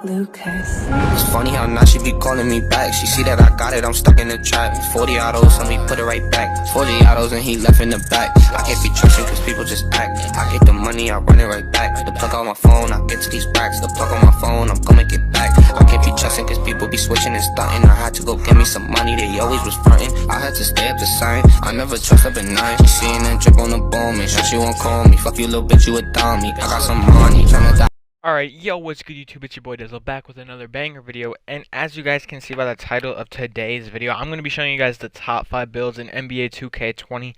Lucas. It's funny how now she be calling me back. She see that I got it, I'm stuck in the trap. 40 autos, and we put it right back. 40 autos, and he left in the back. I can't be trusting cause people just act. I get the money, I run it right back. The plug on my phone, I get to these racks. The plug on my phone, I'm gonna get back. I can't be trusting cause people be switching and stunting. I had to go get me some money, they always was fronting. I had to stay up the sign, I never trust up at night. She seeing that drip on the bone, make sure she won't call me. Fuck you little bitch, you a dummy. I got some money, tryna die. Alright, yo, what's good YouTube, it's your boy Dizzle back with another banger video, and as you guys can see by the title of today's video, I'm going to be showing you guys the top 5 builds in NBA 2K20,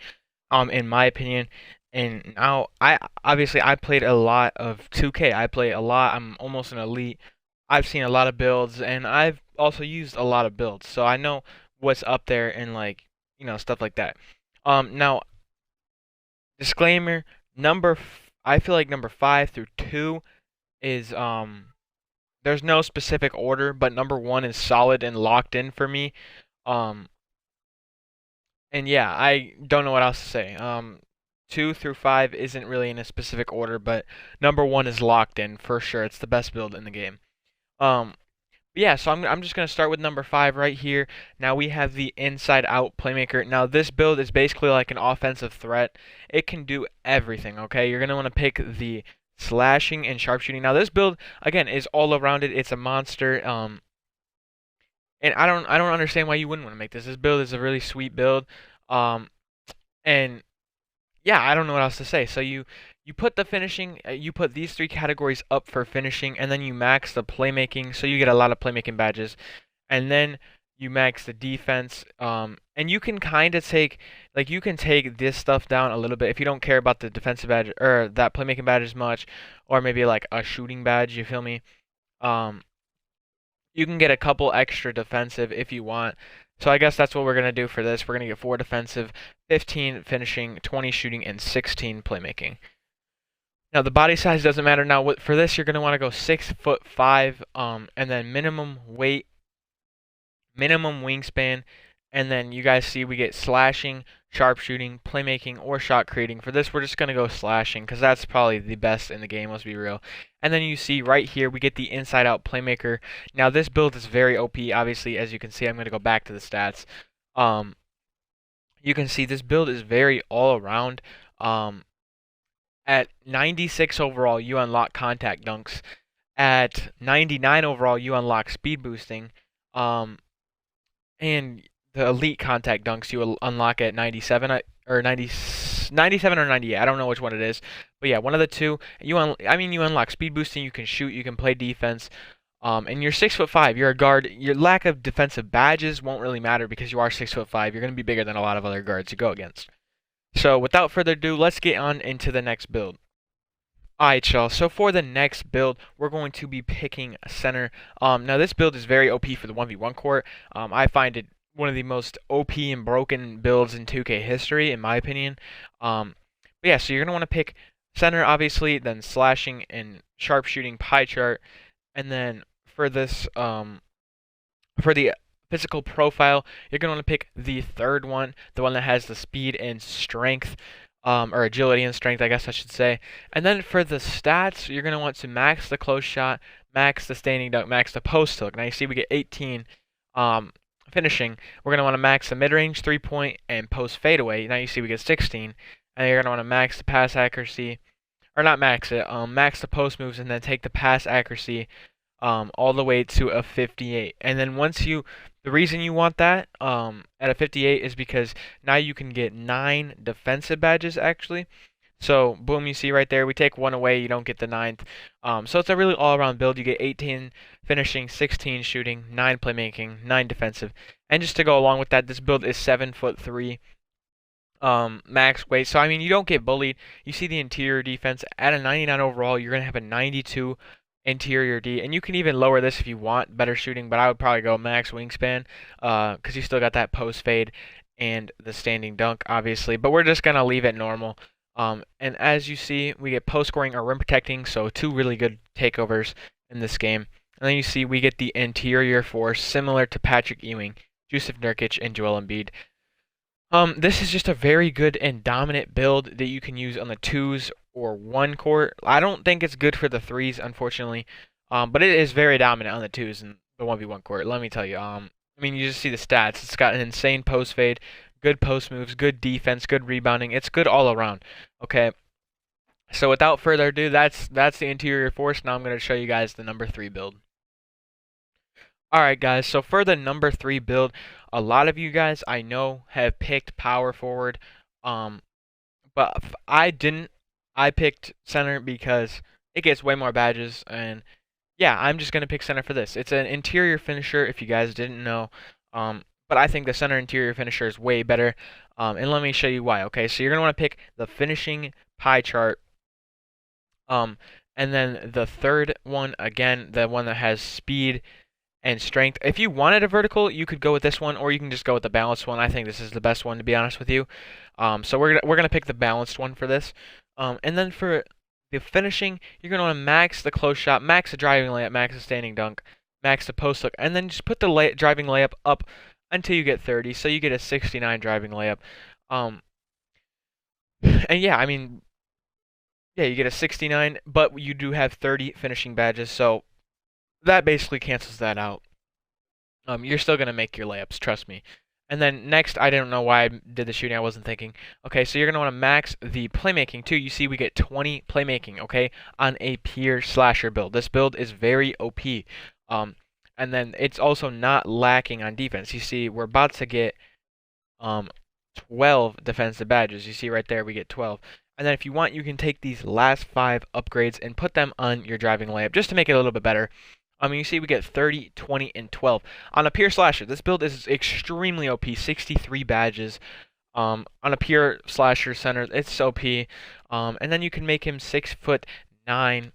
in my opinion. And now, I played a lot of 2K, I play a lot, I'm almost an elite, I've seen a lot of builds, and I've also used a lot of builds, so I know what's up there and like, you know, stuff like that. Now, disclaimer, I feel like number 5 through 2 is there's no specific order, but number 1 is solid and locked in for me. And yeah, I don't know what else to say. 2 through 5 isn't really in a specific order, but number 1 is locked in for sure. It's the best build in the game. Yeah, so I'm just gonna start with number 5 right here. Now we have the inside out playmaker. Now this build is basically like an offensive threat. It can do everything. Okay, you're gonna want to pick the slashing and sharpshooting. Now this build again is all around it. It's a monster. And I don't understand why you wouldn't want to make this. This build is a really sweet build. And yeah, I don't know what else to say. So you put the finishing, you put these 3 categories up for finishing, and then you max the playmaking, so you get a lot of playmaking badges, and then you max the defense. And you can kind of take, like, you can take this stuff down a little bit if you don't care about the defensive badge or that playmaking badge as much, or maybe like a shooting badge. You feel me? You can get a couple extra defensive if you want. So I guess that's what we're gonna do for this. We're gonna get 4 defensive, 15 finishing, 20 shooting, and 16 playmaking. Now the body size doesn't matter. Now for this, you're gonna want to go 6'5", and then minimum weight, minimum wingspan, and then you guys see we get slashing, sharpshooting, playmaking, or shot creating. For this, we're just gonna go slashing because that's probably the best in the game. Let's be real. And then you see right here we get the inside out playmaker. Now this build is very OP. Obviously, as you can see, I'm gonna go back to the stats. You can see this build is very all around. At 96 overall, you unlock contact dunks. At 99 overall, you unlock speed boosting. And the elite contact dunks you will unlock at 97 or 97 or 98. I don't know which one it is, but yeah, one of the two. You unlock speed boosting. You can shoot. You can play defense. And you're 6'5". You're a guard. Your lack of defensive badges won't really matter because you are 6'5". You're gonna be bigger than a lot of other guards you go against. So without further ado, let's get on into the next build. Alright, y'all, so for the next build, we're going to be picking center. Now this build is very OP for the 1v1 court. I find it one of the most OP and broken builds in 2K history, in my opinion. But yeah, so you're going to want to pick center, obviously, then slashing and sharpshooting pie chart. And then for this, for the physical profile, you're going to want to pick the third one, the one that has the speed and strength, or agility and strength, I guess I should say. And then for the stats, you're going to want to max the close shot, max the standing dunk, max the post hook. Now you see we get 18 finishing. We're going to want to max the mid-range, 3-point, and post fadeaway. Now you see we get 16. And you're going to want to max the pass accuracy, or not max it, max the post moves, and then take the pass accuracy all the way to a 58. And then the reason you want that at a 58 is because now you can get 9 defensive badges actually. So boom, you see right there, we take 1 away, you don't get the 9th. So it's a really all-around build. You get 18 finishing, 16 shooting, 9 playmaking, 9 defensive. And just to go along with that, this build is 7'3", max weight. So I mean, you don't get bullied. You see the interior defense at a 99 overall. You're gonna have a 92 interior D, and you can even lower this if you want better shooting, but I would probably go max wingspan because you still got that post fade and the standing dunk, obviously, but we're just gonna leave it normal. And as you see, we get post scoring or rim protecting, so 2 really good takeovers in this game. And then you see we get the interior force, similar to Patrick Ewing, Jusuf Nurkic, and Joel Embiid. This is just a very good and dominant build that you can use on the 2s or 1 court. I don't think it's good for the 3s, unfortunately. But it is very dominant on the 2s and the 1v1 court. Let me tell you. I mean, you just see the stats. It's got an insane post fade, good post moves, good defense, good rebounding. It's good all around. Okay. So without further ado, that's the interior force. Now I'm going to show you guys the number 3 build. Alright guys, so for the number 3 build, a lot of you guys I know have picked power forward, but I didn't. I picked center because it gets way more badges, and yeah, I'm just going to pick center for this. It's an interior finisher, if you guys didn't know, but I think the center interior finisher is way better, and let me show you why. Okay, so you're going to want to pick the finishing pie chart, and then the third one, again, the one that has speed and strength. If you wanted a vertical, you could go with this one, or you can just go with the balanced one. I think this is the best one, to be honest with you. So we're gonna pick the balanced one for this. And then for the finishing, you're gonna want to max the close shot, max the driving layup, max the standing dunk, max the post look, and then just put the driving layup up until you get 30. So you get a 69 driving layup. And yeah, I mean, yeah, you get a 69, but you do have 30 finishing badges. So that basically cancels that out. You're still going to make your layups, trust me. And then next, I don't know why I did the shooting, I wasn't thinking. Okay, so you're going to want to max the playmaking too. You see we get 20 playmaking, okay, on a pure slasher build. This build is very OP. And then it's also not lacking on defense. You see we're about to get 12 defensive badges. You see right there we get 12. And then if you want, you can take these last 5 upgrades and put them on your driving layup just to make it a little bit better. You see we get 30, 20, and 12. On a pure slasher, this build is extremely OP, 63 badges. On a pure slasher center, it's OP. And then you can make him 6'9",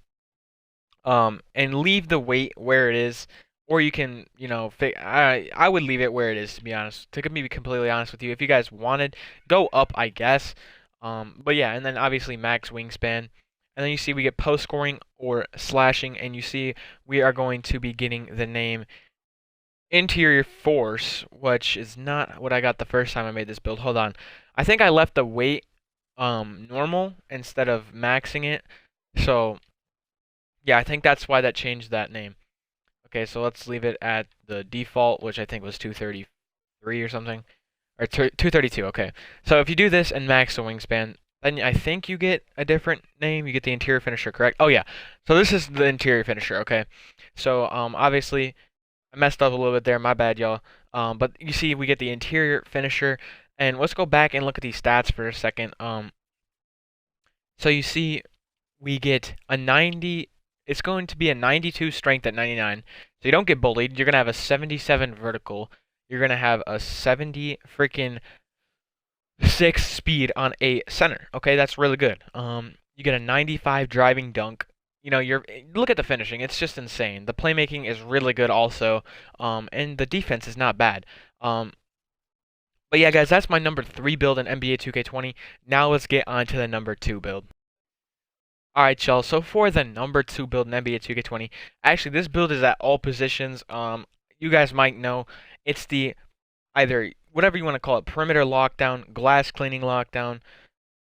and leave the weight where it is. Or you can, you know, I would leave it where it is, to be honest. To be completely honest with you. If you guys wanted, go up, I guess. But yeah, and then obviously max wingspan. And then you see we get post scoring or slashing, and you see we are going to be getting the name interior force, which is not what I got the first time I made this build. Hold on. I think I left the weight normal instead of maxing it. So yeah, I think that's why that changed that name. Okay, so let's leave it at the default, which I think was 233 or something. Or 232, okay. So if you do this and max the wingspan, then I think you get a different name. You get the interior finisher, correct? Oh, yeah. So this is the interior finisher, okay? So, obviously, I messed up a little bit there. My bad, y'all. But you see we get the interior finisher. And let's go back and look at these stats for a second. So you see we get a 90... It's going to be a 92 strength at 99. So you don't get bullied. You're going to have a 77 vertical. You're going to have a 70 freaking 6 speed on a center. Okay, that's really good. You get a 95 driving dunk. You know, look at the finishing. It's just insane. The playmaking is really good also. And the defense is not bad. But yeah, guys, that's my number 3 build in NBA 2K20. Now let's get on to the number 2 build. Alright, y'all, so for the number 2 build in NBA 2K20, actually, this build is at all positions. You guys might know it's the either whatever you want to call it, perimeter lockdown, glass cleaning lockdown,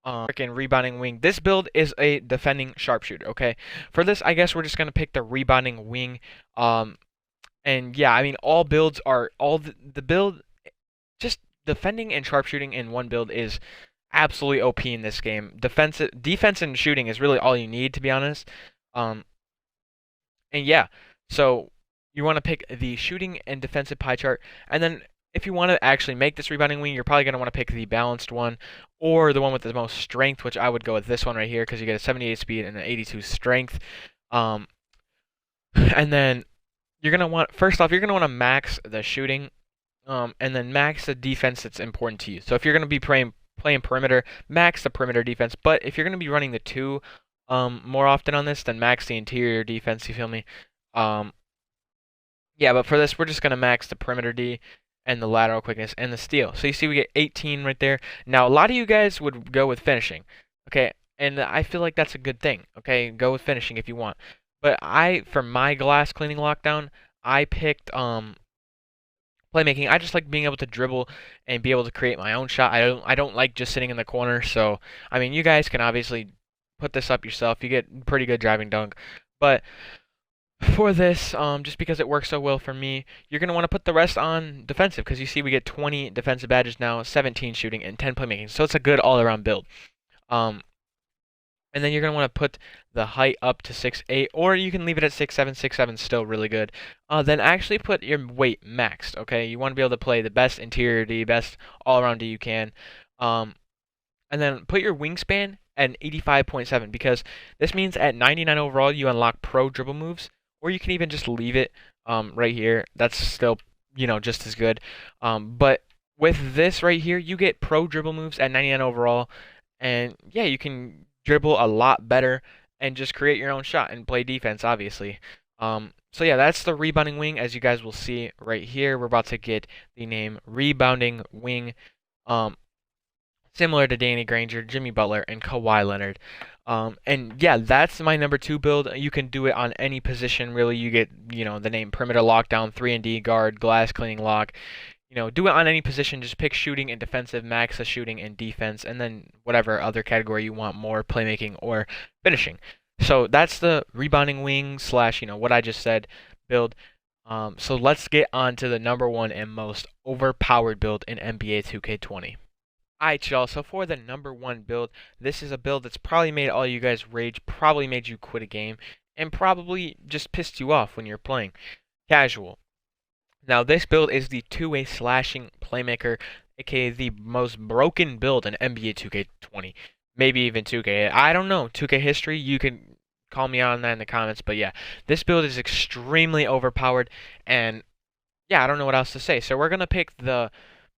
freaking rebounding wing. This build is a defending sharpshooter, okay? For this, I guess we're just going to pick the rebounding wing. And yeah, I mean, all builds are, the build, just defending and sharpshooting in one build is absolutely OP in this game. Defense and shooting is really all you need, to be honest. And yeah, so you want to pick the shooting and defensive pie chart, and then if you want to actually make this rebounding wing, you're probably going to want to pick the balanced one or the one with the most strength, which I would go with this one right here because you get a 78 speed and an 82 strength. And then you're going to want, first off, you're going to want to max the shooting, and then max the defense that's important to you. So if you're going to be playing perimeter, max the perimeter defense. But if you're going to be running the 2 more often on this, then max the interior defense, you feel me? Yeah, but for this, we're just going to max the perimeter D and the lateral quickness and the steal. So you see we get 18 right there. Now, a lot of you guys would go with finishing, okay? And I feel like that's a good thing, okay? Go with finishing if you want. But for my glass cleaning lockdown, I picked playmaking. I just like being able to dribble and be able to create my own shot. I don't like just sitting in the corner. So, I mean, you guys can obviously put this up yourself. You get pretty good driving dunk. But for this, just because it works so well for me, you're going to want to put the rest on defensive, because you see we get 20 defensive badges now, 17 shooting, and 10 playmaking. So it's a good all-around build. And then you're going to want to put the height up to 6'8", or you can leave it at 6'7". 6'7" still really good. Then actually put your weight maxed, okay? You want to be able to play the best interior D, best all-around D you can. And then put your wingspan at 85.7, because this means at 99 overall you unlock pro dribble moves, or you can even just leave it right here. That's still, just as good. But with this right here, you get pro dribble moves at 99 overall, and yeah, you can dribble a lot better and just create your own shot and play defense, obviously. So yeah, that's the rebounding wing. As you guys will see right here, we're about to get the name rebounding wing, similar to Danny Granger, Jimmy Butler, and Kawhi Leonard. And yeah, that's my number 2 build. You can do it on any position, really. You get, the name perimeter lockdown, 3-and-D guard, glass cleaning lock. Do it on any position. Just pick shooting and defensive, max the shooting and defense, and then whatever other category you want, more playmaking or finishing. So that's the rebounding wing / what I just said build. So let's get on to the number 1 and most overpowered build in NBA 2K20. Alright, y'all, so for the number 1 build, this is a build that's probably made all you guys rage, probably made you quit a game, and probably just pissed you off when you're playing. Casual. Now, this build is the two-way slashing playmaker, aka the most broken build in NBA 2K20. Maybe even 2K. I don't know. 2K history, you can call me on that in the comments. But yeah, this build is extremely overpowered. And yeah, I don't know what else to say. So we're going to pick the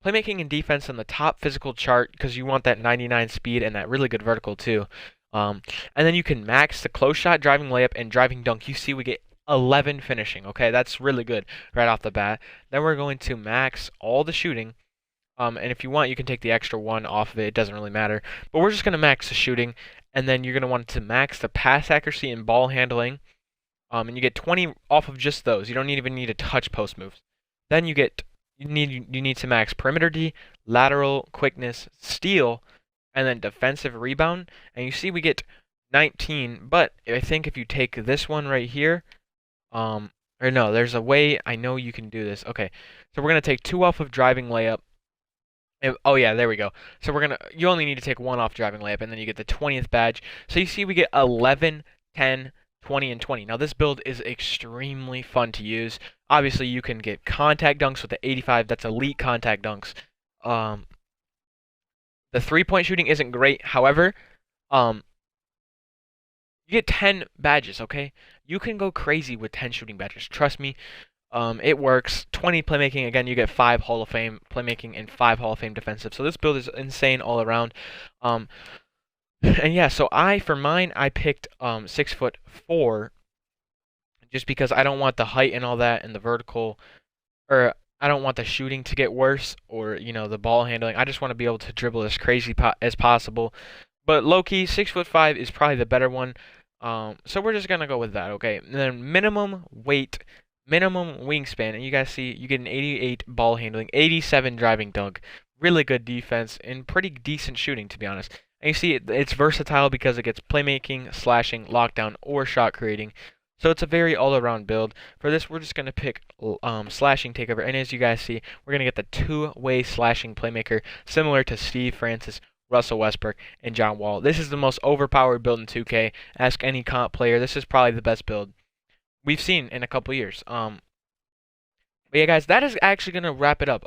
playmaking and defense on the top physical chart, because you want that 99 speed and that really good vertical too. And then you can max the close shot, driving layup, and driving dunk. You see we get 11 finishing. Okay, that's really good right off the bat. Then we're going to max all the shooting. And if you want, you can take the extra 1 off of it. It doesn't really matter. But we're just going to max the shooting. And then you're going to want to max the pass accuracy and ball handling. And you get 20 off of just those. You don't even need a touch post moves. Then you need to max perimeter D, lateral quickness, steal, and then defensive rebound. And you see we get 19. But I think if you take this one right here, or no, there's a way I know you can do this. Okay, so we're gonna take 2 off of driving layup. Oh yeah, there we go. So you only need to take 1 off driving layup, and then you get the 20th badge. So you see we get 11, 10, 20, and 20. Now this build is extremely fun to use. Obviously you can get contact dunks with the 85. That's elite contact dunks. The 3-point shooting isn't great. However, you get 10 badges, okay? You can go crazy with 10 shooting badges. Trust me, it works. 20 playmaking, again, you get 5 Hall of Fame playmaking and 5 Hall of Fame defensive. So this build is insane all around. And yeah, so for mine, I picked 6'4", just because I don't want the height and all that and the vertical, or I don't want the shooting to get worse, or the ball handling. I just want to be able to dribble as crazy as possible. But low-key, 6'5" is probably the better one. So we're just going to go with that, okay? And then minimum weight, minimum wingspan. And you guys see, you get an 88 ball handling, 87 driving dunk. Really good defense, and pretty decent shooting, to be honest. And you see, it's versatile because it gets playmaking, slashing, lockdown, or shot creating. So it's a very all-around build. For this, we're just going to pick slashing takeover. And as you guys see, we're going to get the two-way slashing playmaker, similar to Steve Francis, Russell Westbrook, and John Wall. This is the most overpowered build in 2K. Ask any comp player. This is probably the best build we've seen in a couple years. But yeah, guys, that is actually going to wrap it up.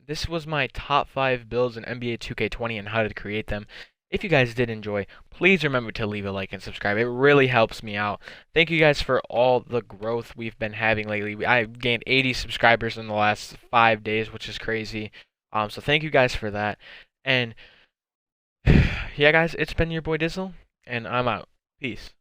This was my top 5 builds in NBA 2K20 and how to create them. If you guys did enjoy, please remember to leave a like and subscribe. It really helps me out. Thank you guys for all the growth we've been having lately. I've gained 80 subscribers in the last 5 days, which is crazy. So thank you guys for that. And yeah, guys, it's been your boy Dizzle, and I'm out. Peace.